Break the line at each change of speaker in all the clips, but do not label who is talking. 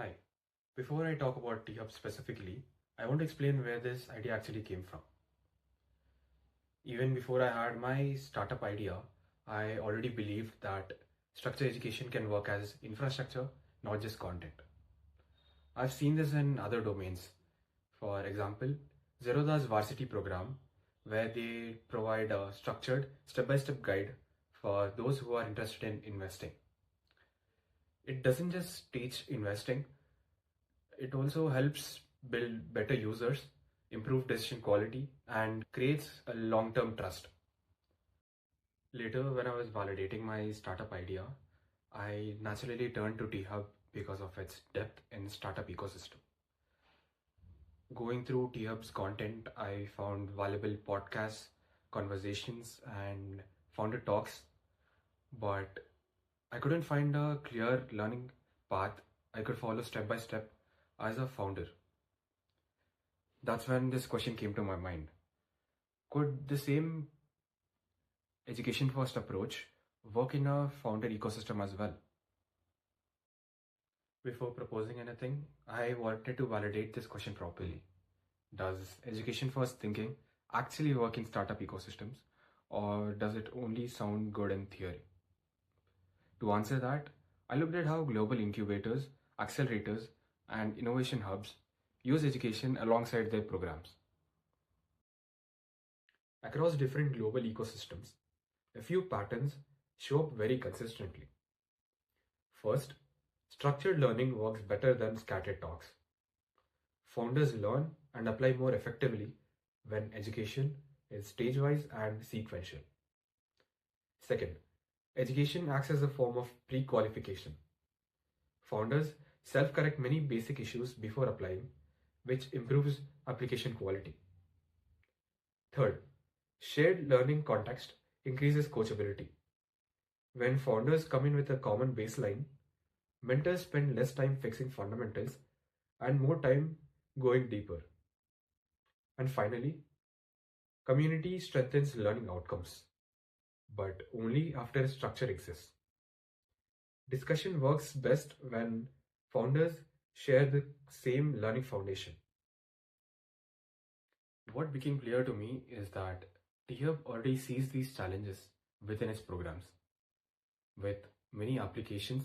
Hi. Before I talk about T-Hub specifically, I want to explain where this idea actually came from. Even before I had my startup idea, I already believed that structured education can work as infrastructure, not just content. I've seen this in other domains. For example, Zerodha's varsity program, where they provide a structured step-by-step guide for those who are interested in investing. It doesn't just teach investing, it also helps build better users, improve decision quality, and creates a long-term trust. Later, when I was validating my startup idea, I naturally turned to T-Hub because of its depth in startup ecosystem. Going through T-Hub's content, I found valuable podcasts, conversations, and founder talks, but I couldn't find a clear learning path I could follow step by step as a founder. That's when this question came to my mind. Could the same education first approach work in a founder ecosystem as well? Before proposing anything, I wanted to validate this question properly. Does education first thinking actually work in startup ecosystems, or does it only sound good in theory? To answer that, I looked at how global incubators, accelerators, and innovation hubs use education alongside their programs. Across different global ecosystems, a few patterns show up very consistently. First, structured learning works better than scattered talks. Founders learn and apply more effectively when education is stage-wise and sequential. Second, education acts as a form of pre-qualification. Founders self-correct many basic issues before applying, which improves application quality. Third, shared learning context increases coachability. When founders come in with a common baseline, mentors spend less time fixing fundamentals and more time going deeper. And finally, community strengthens learning outcomes, but only after a structure exists. Discussion works best when founders share the same learning foundation. What became clear to me is that T-Hub already sees these challenges within its programs. With many applications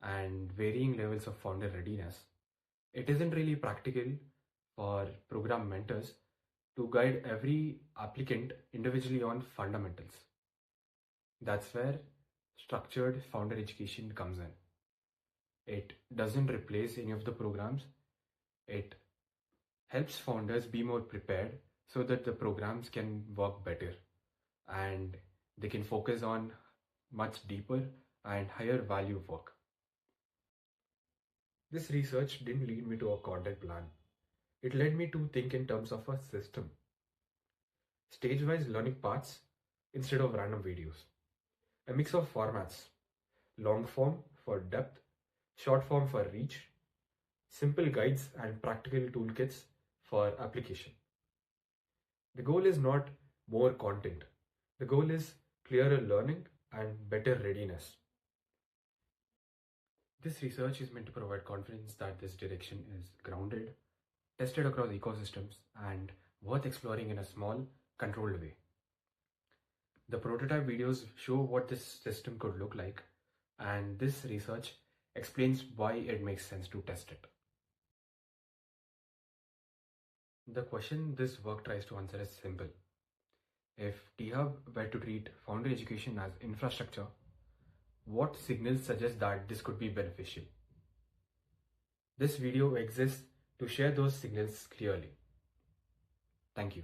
and varying levels of founder readiness, it isn't really practical for program mentors to guide every applicant individually on fundamentals. That's where structured founder education comes in. It doesn't replace any of the programs. It helps founders be more prepared so that the programs can work better and they can focus on much deeper and higher value work. This research didn't lead me to a content plan. It led me to think in terms of a system. Stage-wise learning paths instead of random videos. A mix of formats. Long form for depth, short form for reach, simple guides and practical toolkits for application. The goal is not more content. The goal is clearer learning and better readiness. This research is meant to provide confidence that this direction is grounded, tested across ecosystems, and worth exploring in a small, controlled way. The prototype videos show what this system could look like, and this research explains why it makes sense to test it. The question this work tries to answer is simple. If T-Hub were to treat founder education as infrastructure, what signals suggest that this could be beneficial? This video exists to share those signals clearly. Thank you.